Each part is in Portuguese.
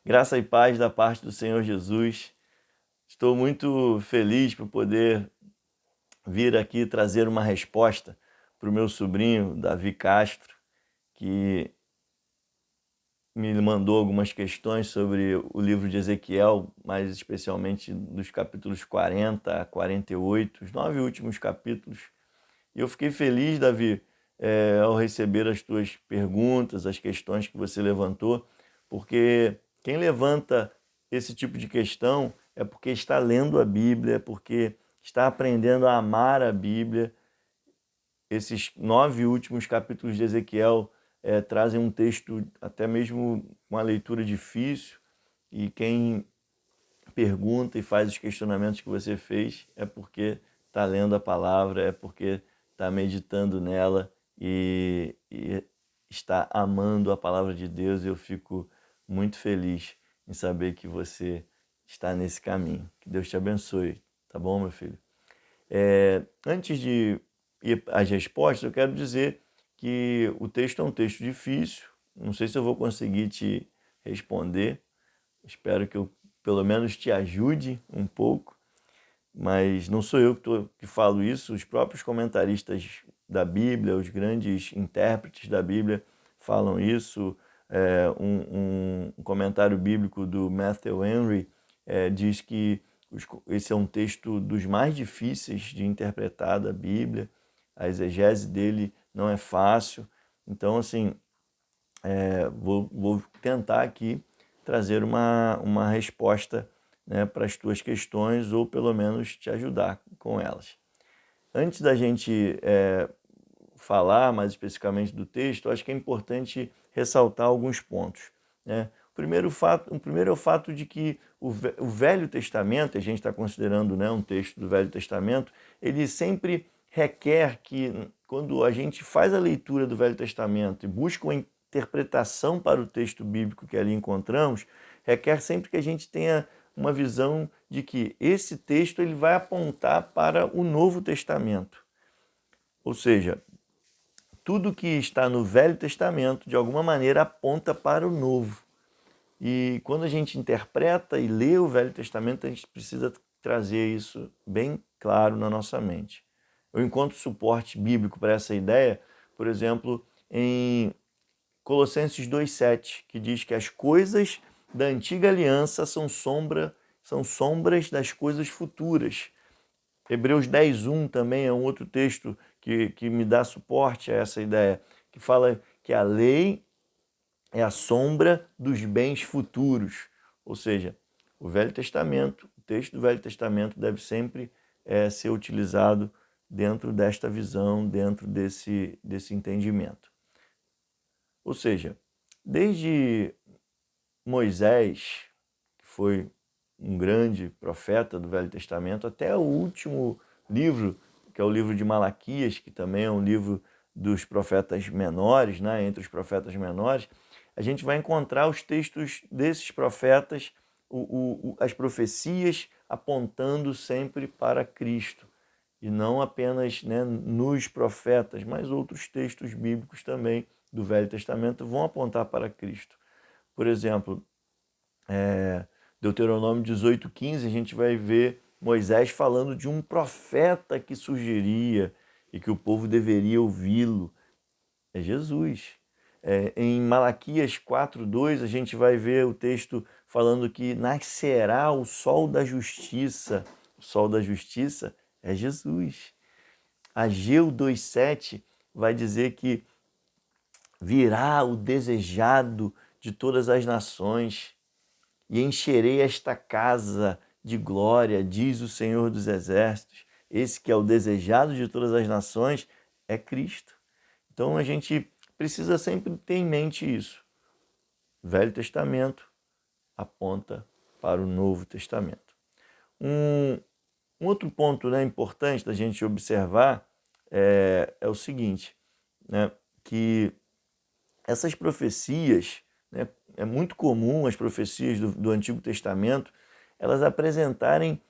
Graça e paz da parte do Senhor Jesus. Estou muito feliz por poder vir aqui trazer uma resposta para o meu sobrinho, Davi Castro, que me mandou algumas questões sobre o livro de Ezequiel, mais especialmente dos capítulos 40 a 48, os 9 últimos capítulos. E eu fiquei feliz, Davi, ao receber as tuas perguntas, as questões que você levantou, porque quem levanta esse tipo de questão é porque está lendo a Bíblia, é porque está aprendendo a amar a Bíblia. Esses 9 últimos capítulos de Ezequiel trazem um texto até mesmo uma leitura difícil, e quem pergunta e faz os questionamentos que você fez é porque está lendo a palavra, é porque está meditando nela e está amando a palavra de Deus. Eu fico muito feliz em saber que você está nesse caminho. Que Deus te abençoe, tá bom, meu filho? Antes de ir às respostas, eu quero dizer que o texto é um texto difícil. Não sei se eu vou conseguir te responder. Espero que eu pelo menos te ajude um pouco, mas não sou eu que falo isso. Os próprios comentaristas da Bíblia, os grandes intérpretes da Bíblia falam isso. Um comentário bíblico do Matthew Henry diz que esse é um texto dos mais difíceis de interpretar da Bíblia. A exegese dele não é fácil. Então, assim, vou tentar aqui trazer uma resposta, né, para as tuas questões, ou pelo menos te ajudar com elas. Antes da gente falar mais especificamente do texto, acho que é importante ressaltar alguns pontos, né? O primeiro é o fato de que o Velho Testamento, a gente está considerando, né, um texto do Velho Testamento, ele sempre requer que, quando a gente faz a leitura do Velho Testamento e busca uma interpretação para o texto bíblico que ali encontramos, requer sempre que a gente tenha uma visão de que esse texto ele vai apontar para o Novo Testamento. Ou seja, tudo que está no Velho Testamento, de alguma maneira, aponta para o Novo. E quando a gente interpreta e lê o Velho Testamento, a gente precisa trazer isso bem claro na nossa mente. Eu encontro suporte bíblico para essa ideia, por exemplo, em Colossenses 2,7, que diz que as coisas da antiga aliança são sombras das coisas futuras. Hebreus 10:1 também é um outro texto que me dá suporte a essa ideia, que fala que a lei é a sombra dos bens futuros. Ou seja, o Velho Testamento, o texto do Velho Testamento deve sempre ser utilizado dentro desta visão, dentro desse entendimento. Ou seja, desde Moisés, que foi um grande profeta do Velho Testamento, até o último livro, que é o livro de Malaquias, que também é um livro dos profetas menores, né, entre os profetas menores, a gente vai encontrar os textos desses profetas, as profecias apontando sempre para Cristo. E não apenas, né, nos profetas, mas outros textos bíblicos também do Velho Testamento vão apontar para Cristo. Por exemplo, Deuteronômio 18:15, a gente vai ver Moisés falando de um profeta que surgiria e que o povo deveria ouvi-lo. É Jesus. Em Malaquias 4:2, a gente vai ver o texto falando que nascerá o sol da justiça. O sol da justiça é Jesus. Ageu 2:7 vai dizer que virá o desejado de todas as nações e encherei esta casa de glória, diz o Senhor dos Exércitos. Esse que é o desejado de todas as nações é Cristo. Então a gente precisa sempre ter em mente isso. O Velho Testamento aponta para o Novo Testamento. Um outro ponto, né, importante da gente observar é o seguinte, né, que essas profecias, né, é muito comum as profecias do Antigo Testamento, elas apresentarem,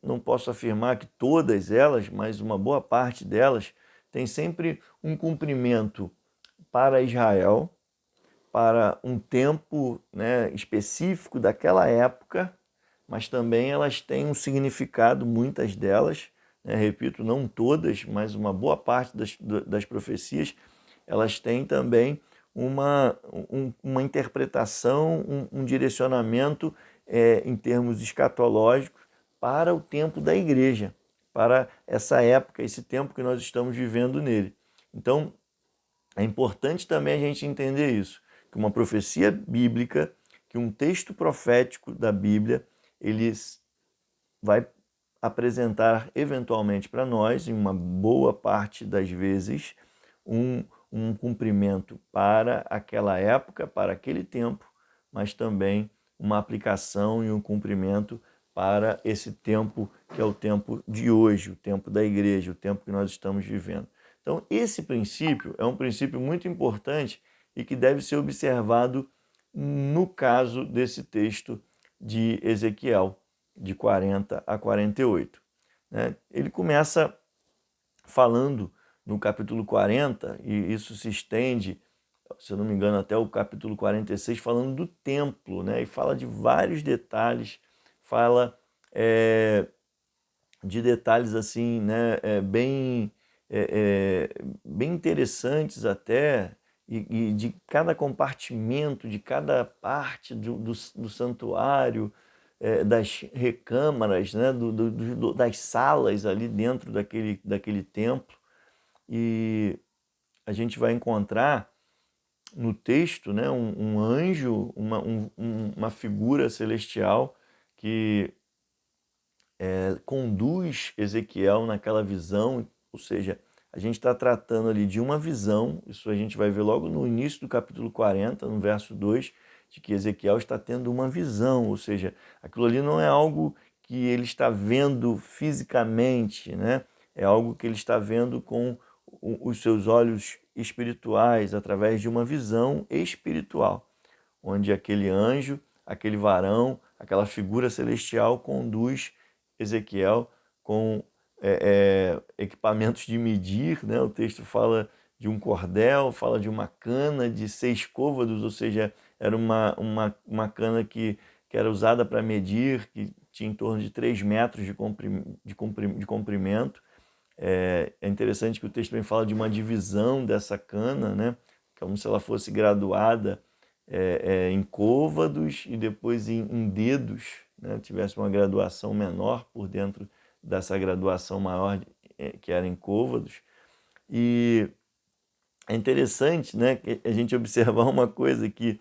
não posso afirmar que todas elas, mas uma boa parte delas, tem sempre um cumprimento para Israel para um tempo, né, específico daquela época, mas também elas têm um significado, muitas delas, né, repito, não todas, mas uma boa parte das profecias, elas têm também uma interpretação, um direcionamento em termos escatológicos para o tempo da igreja, para essa época, esse tempo que nós estamos vivendo nele. Então, é importante também a gente entender isso, que uma profecia bíblica, que um texto profético da Bíblia, ele vai apresentar eventualmente para nós, em uma boa parte das vezes, um cumprimento para aquela época, para aquele tempo, mas também uma aplicação e um cumprimento para esse tempo que é o tempo de hoje, o tempo da igreja, o tempo que nós estamos vivendo. Então, esse princípio é um princípio muito importante e que deve ser observado no caso desse texto de Ezequiel, de 40 a 48. Né? Ele começa falando no capítulo 40, e isso se estende, se eu não me engano, até o capítulo 46, falando do templo, né? E fala de vários detalhes, fala de detalhes assim, né? Bem interessantes até, e de cada compartimento, de cada parte do santuário, das recâmaras, né? Das salas ali dentro daquele templo. E a gente vai encontrar no texto, né, um anjo, uma figura celestial que conduz Ezequiel naquela visão, ou seja, a gente está tratando ali de uma visão, isso a gente vai ver logo no início do capítulo 40, no verso 2, de que Ezequiel está tendo uma visão, ou seja, aquilo ali não é algo que ele está vendo fisicamente, né? É algo que ele está vendo com os seus olhos espirituais, através de uma visão espiritual, onde aquele anjo, aquele varão, aquela figura celestial conduz Ezequiel com equipamentos de medir, né? O texto fala de um cordel, fala de uma cana de 6 côvados, ou seja, era uma cana que era usada para medir, que tinha em torno de 3 metros de comprimento. É interessante que o texto também fala de uma divisão dessa cana, né? Como se ela fosse graduada em côvados e depois em dedos, né? Tivesse uma graduação menor por dentro dessa graduação maior que era em côvados. E é interessante, né, a gente observar uma coisa, que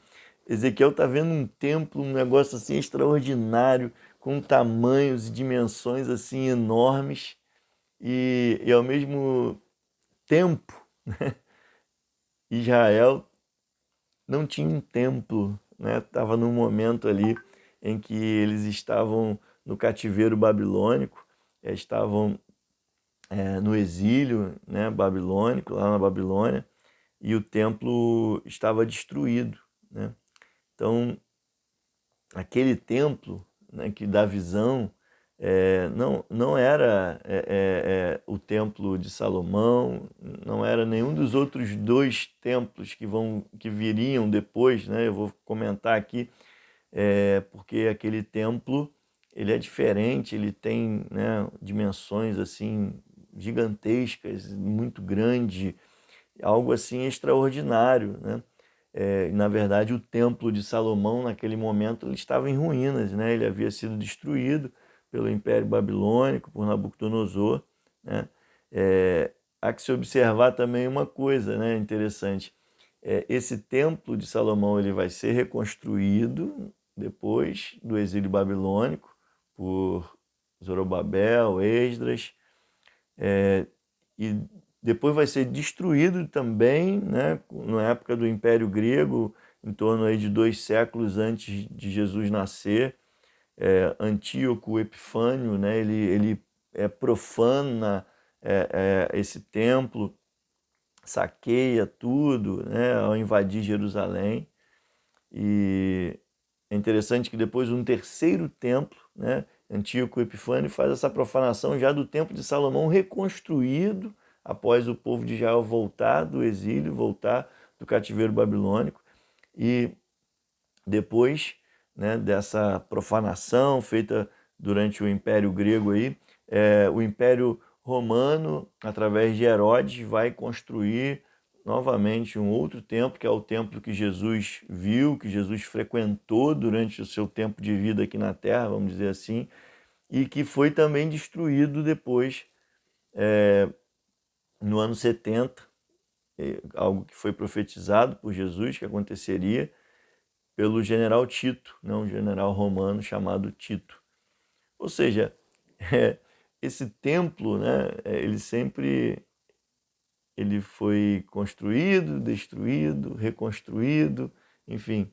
Ezequiel está vendo um templo, um negócio assim extraordinário, com tamanhos e dimensões assim enormes, e ao mesmo tempo, né, Israel não tinha um templo, né? Estava num momento ali em que eles estavam no cativeiro babilônico, estavam no exílio, né, babilônico, lá na Babilônia, e o templo estava destruído, né? Então, aquele templo, né, que dá visão, não era o templo de Salomão, não era nenhum dos outros 2 templos que viriam depois, né? Eu vou comentar aqui, porque aquele templo ele é diferente, ele tem, né, dimensões assim gigantescas, muito grande, algo assim extraordinário, né? Na verdade, o templo de Salomão, naquele momento, ele estava em ruínas, né? Ele havia sido destruído pelo Império Babilônico, por Nabucodonosor, né? Há que se observar também uma coisa, né, interessante. Esse templo de Salomão ele vai ser reconstruído depois do exílio babilônico por Zorobabel, Esdras, e depois vai ser destruído também, né, na época do Império Grego, em torno aí de 2 séculos antes de Jesus nascer. Antíoco Epifânio, né, ele profana esse templo, saqueia tudo, né, ao invadir Jerusalém. E é interessante que depois um terceiro templo, né, Antíoco Epifânio faz essa profanação já do templo de Salomão reconstruído após o povo de Israel voltar do exílio, voltar do cativeiro babilônico. e depois, né, dessa profanação feita durante o Império Grego aí, o Império Romano, através de Herodes, vai construir novamente um outro templo, que é o templo que Jesus viu, que Jesus frequentou durante o seu tempo de vida aqui na Terra, vamos dizer assim, e que foi também destruído depois, no ano 70, algo que foi profetizado por Jesus, que aconteceria pelo general Tito, né, um general romano chamado Tito. Ou seja, esse templo, né, ele foi construído, destruído, reconstruído, enfim.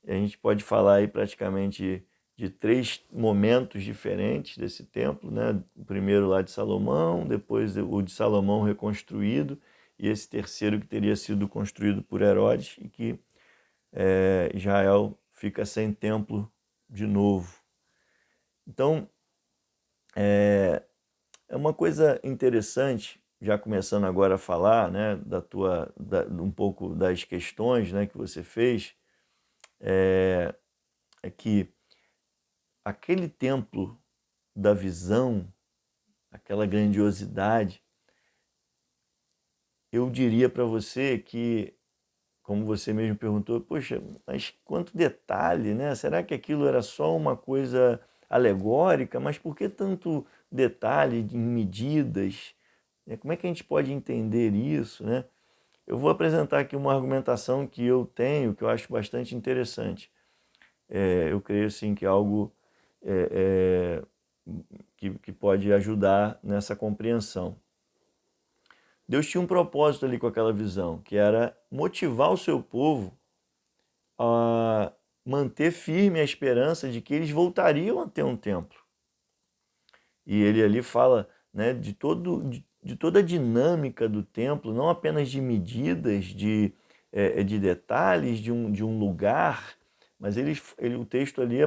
A gente pode falar aí praticamente de 3 momentos diferentes desse templo, né? O primeiro lá de Salomão, depois o de Salomão reconstruído, e esse terceiro que teria sido construído por Herodes, e que Israel fica sem templo de novo. Então, é uma coisa interessante, já começando agora a falar, né, um pouco das questões, né, que você fez, é que aquele templo da visão, aquela grandiosidade, eu diria para você que, como você mesmo perguntou, poxa, mas quanto detalhe, né? Será que aquilo era só uma coisa alegórica? Mas por que tanto detalhe em medidas? Como é que a gente pode entender isso, né? Eu vou apresentar aqui uma argumentação que eu tenho, que eu acho bastante interessante. Eu creio, assim, que é algo que pode ajudar nessa compreensão. Deus tinha um propósito ali com aquela visão, que era motivar o seu povo a manter firme a esperança de que eles voltariam a ter um templo. E ele ali fala, né, de toda a dinâmica do templo, não apenas de medidas, de detalhes, de um lugar, mas o texto ali,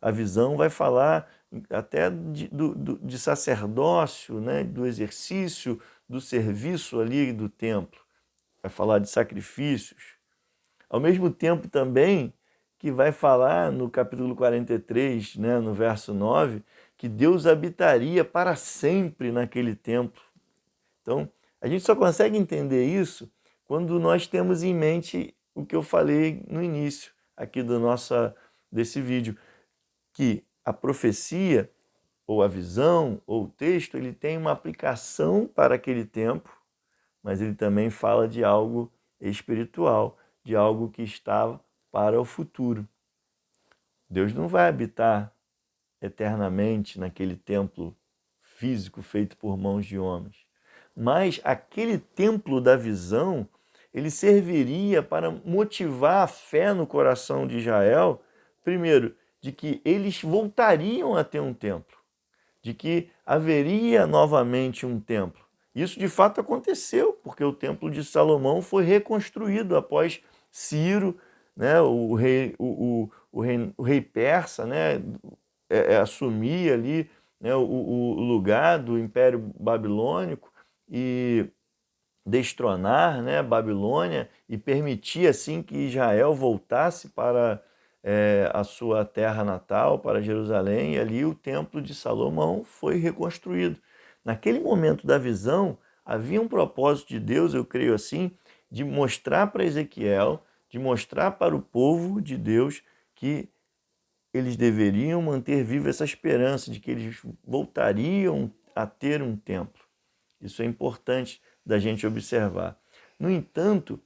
a visão vai falar até de sacerdócio, né, do exercício, do serviço ali do templo. Vai falar de sacrifícios. Ao mesmo tempo também que vai falar no capítulo 43, né, no verso 9, que Deus habitaria para sempre naquele templo. Então, a gente só consegue entender isso quando nós temos em mente o que eu falei no início aqui desse vídeo, que a profecia, ou a visão, ou o texto, ele tem uma aplicação para aquele tempo, mas ele também fala de algo espiritual, de algo que está para o futuro. Deus não vai habitar eternamente naquele templo físico feito por mãos de homens. Mas aquele templo da visão, ele serviria para motivar a fé no coração de Israel, primeiro, de que eles voltariam a ter um templo, de que haveria novamente um templo. Isso de fato aconteceu, porque o templo de Salomão foi reconstruído após Ciro, né, o rei persa, né, assumir ali, né, o lugar do Império Babilônico e destronar, né, Babilônia, e permitir assim que Israel voltasse para a sua terra natal, para Jerusalém, e ali o templo de Salomão foi reconstruído. Naquele momento da visão, havia um propósito de Deus, eu creio assim, de mostrar para Ezequiel, de mostrar para o povo de Deus que eles deveriam manter viva essa esperança de que eles voltariam a ter um templo. Isso é importante da gente observar. No entanto,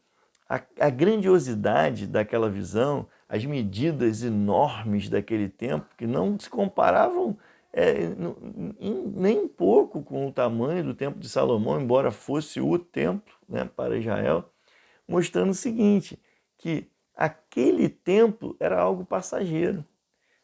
a grandiosidade daquela visão, as medidas enormes daquele tempo, que não se comparavam nem um pouco com o tamanho do templo de Salomão, embora fosse o templo, né, para Israel, mostrando o seguinte, que aquele templo era algo passageiro.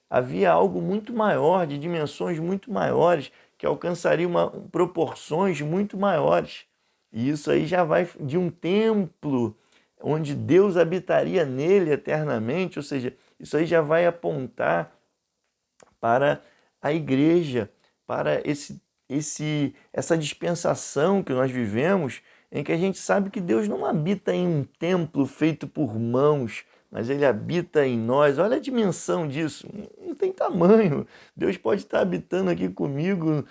Havia algo muito maior, de dimensões muito maiores, que alcançaria proporções muito maiores. E isso aí já vai de um templo onde Deus habitaria nele eternamente, ou seja, isso aí já vai apontar para a igreja, para essa dispensação que nós vivemos, em que a gente sabe que Deus não habita em um templo feito por mãos, mas Ele habita em nós. Olha a dimensão disso, não tem tamanho. Deus pode estar habitando aqui comigo,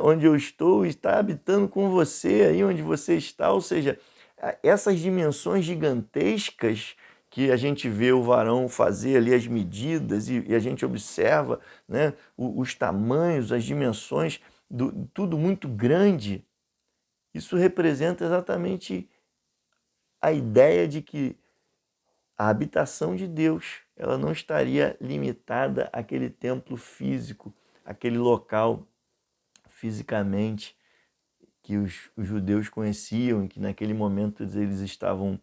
onde eu estou, e está habitando com você aí onde você está. Ou seja, essas dimensões gigantescas que a gente vê o varão fazer ali as medidas e a gente observa, né, os tamanhos, as dimensões, tudo muito grande. Isso representa exatamente a ideia de que a habitação de Deus, ela não estaria limitada àquele templo físico, aquele local fisicamente que os judeus conheciam e que naquele momento eles estavam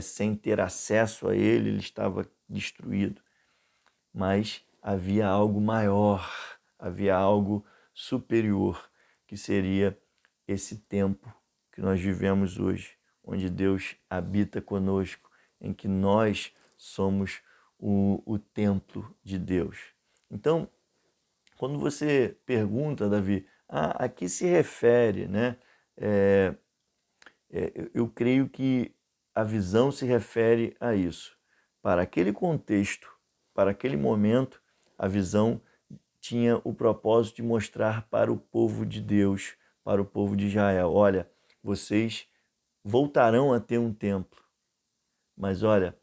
sem ter acesso a ele estava destruído. Mas havia algo maior, havia algo superior, que seria esse tempo que nós vivemos hoje, onde Deus habita conosco, em que nós somos o templo de Deus. Então, quando você pergunta, Davi, a que se refere, né? Eu creio que a visão se refere a isso. Para aquele contexto, para aquele momento, a visão tinha o propósito de mostrar para o povo de Deus, para o povo de Israel, olha, vocês voltarão a ter um templo, mas olha,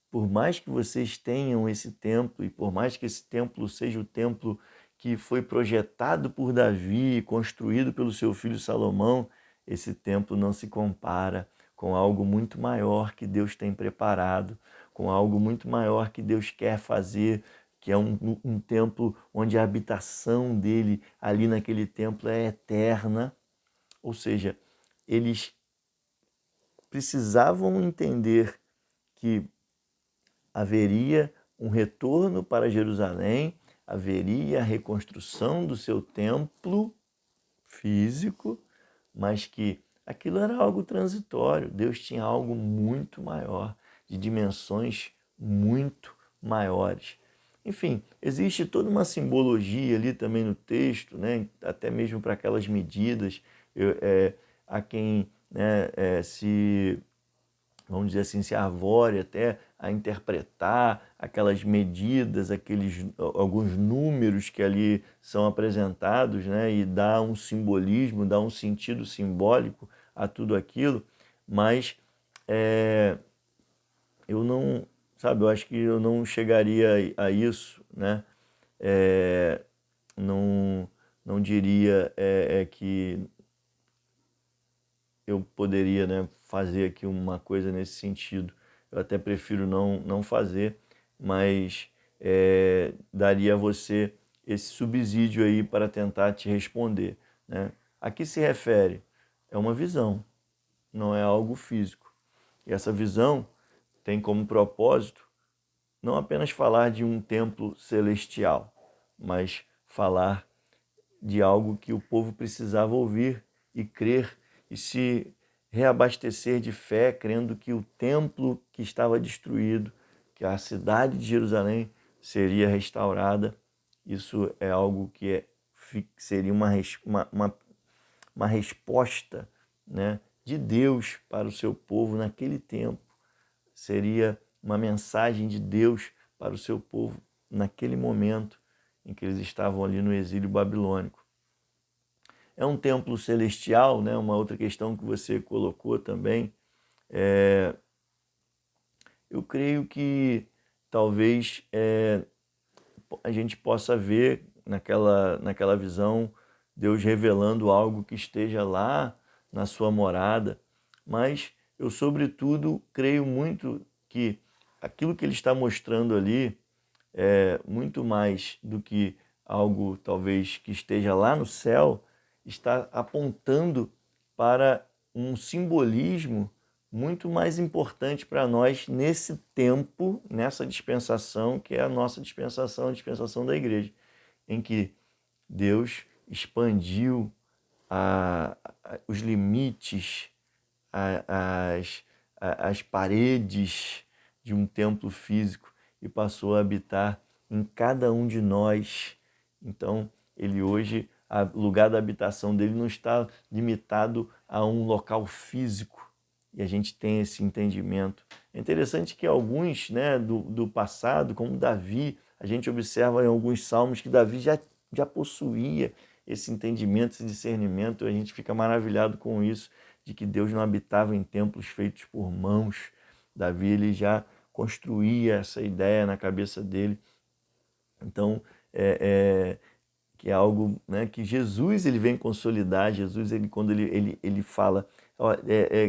por mais que vocês tenham esse templo e por mais que esse templo seja o templo que foi projetado por Davi, construído pelo seu filho Salomão, esse templo não se compara com algo muito maior que Deus tem preparado, com algo muito maior que Deus quer fazer, que é um templo onde a habitação dele ali naquele templo é eterna. Ou seja, eles precisavam entender que haveria um retorno para Jerusalém, haveria a reconstrução do seu templo físico, mas que aquilo era algo transitório. Deus tinha algo muito maior, de dimensões muito maiores. Enfim, existe toda uma simbologia ali também no texto, né? Até mesmo para aquelas medidas. Há quem, né, se vamos dizer assim, se arvore até a interpretar aquelas medidas, alguns números que ali são apresentados, né, e dá um simbolismo, dá um sentido simbólico a tudo aquilo, mas eu não, sabe, eu acho que eu não chegaria a isso, né, não, não diria que eu poderia, né, fazer aqui uma coisa nesse sentido. Eu até prefiro não fazer, mas daria a você esse subsídio aí para tentar te responder, né? A que se refere? É uma visão, não é algo físico. E essa visão tem como propósito não apenas falar de um templo celestial, mas falar de algo que o povo precisava ouvir e crer e se reabastecer de fé, crendo que o templo que estava destruído, que a cidade de Jerusalém seria restaurada. Isso é algo que seria uma resposta, né, de Deus para o seu povo naquele tempo. Seria uma mensagem de Deus para o seu povo naquele momento em que eles estavam ali no exílio babilônico. É um templo celestial, né? Uma outra questão que você colocou também. Eu creio que talvez a gente possa ver naquela visão Deus revelando algo que esteja lá na sua morada, mas eu, sobretudo, creio muito que aquilo que ele está mostrando ali é muito mais do que algo talvez que esteja lá no céu, está apontando para um simbolismo muito mais importante para nós nesse tempo, nessa dispensação, que é a nossa dispensação, a dispensação da igreja, em que Deus expandiu os limites, as paredes de um templo físico e passou a habitar em cada um de nós. Então, ele hoje, o lugar da habitação dele não está limitado a um local físico, e a gente tem esse entendimento. É interessante que alguns, né, do passado, como Davi, a gente observa em alguns salmos que Davi já possuía esse entendimento, esse discernimento, a gente fica maravilhado com isso, de que Deus não habitava em templos feitos por mãos. Davi ele já construía essa ideia na cabeça dele. Então, que é algo, né, que Jesus ele vem consolidar. Jesus, quando ele fala, ó,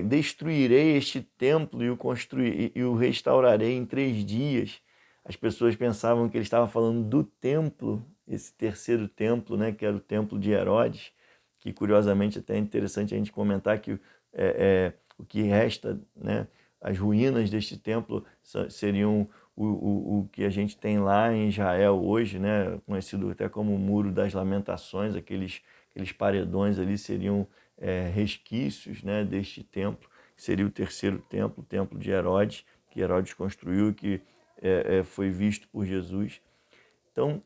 destruirei este templo e o restaurarei em 3 dias. As pessoas pensavam que ele estava falando do templo, esse terceiro templo, né, que era o templo de Herodes, que curiosamente até é interessante a gente comentar que o que resta, né, as ruínas deste templo seriam o que a gente tem lá em Israel hoje, né, conhecido até como o Muro das Lamentações, aqueles paredões ali seriam resquícios, né, deste templo, que seria o terceiro templo, o templo de Herodes, que Herodes construiu, que foi visto por Jesus. Então,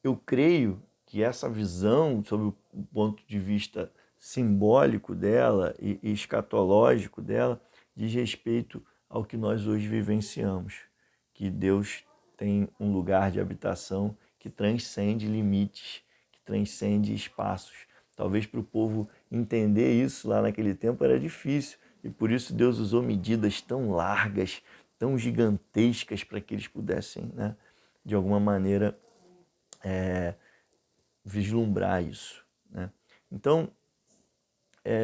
eu creio que essa visão, sob o ponto de vista simbólico dela e escatológico dela, diz respeito ao que nós hoje vivenciamos, que Deus tem um lugar de habitação que transcende limites, que transcende espaços. Talvez para o povo entender isso lá naquele tempo era difícil, e por isso Deus usou medidas tão largas, tão gigantescas para que eles pudessem, né, de alguma maneira, vislumbrar isso, né? Então,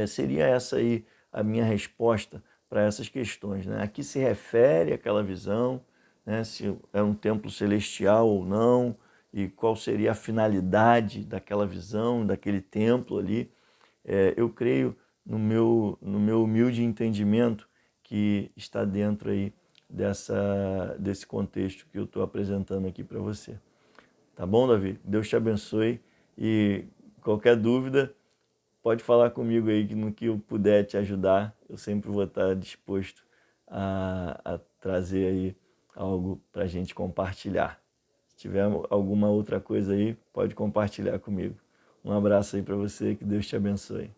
seria essa aí a minha resposta para essas questões, né? A que se refere aquela visão, né? Se é um templo celestial ou não, e qual seria a finalidade daquela visão, daquele templo ali. Eu creio no meu humilde entendimento que está dentro aí desse contexto que eu estou apresentando aqui para você. Tá bom, Davi? Deus te abençoe e qualquer dúvida, pode falar comigo aí que no que eu puder te ajudar, eu sempre vou estar disposto a trazer aí algo para a gente compartilhar. Se tiver alguma outra coisa aí, pode compartilhar comigo. Um abraço aí para você, que Deus te abençoe.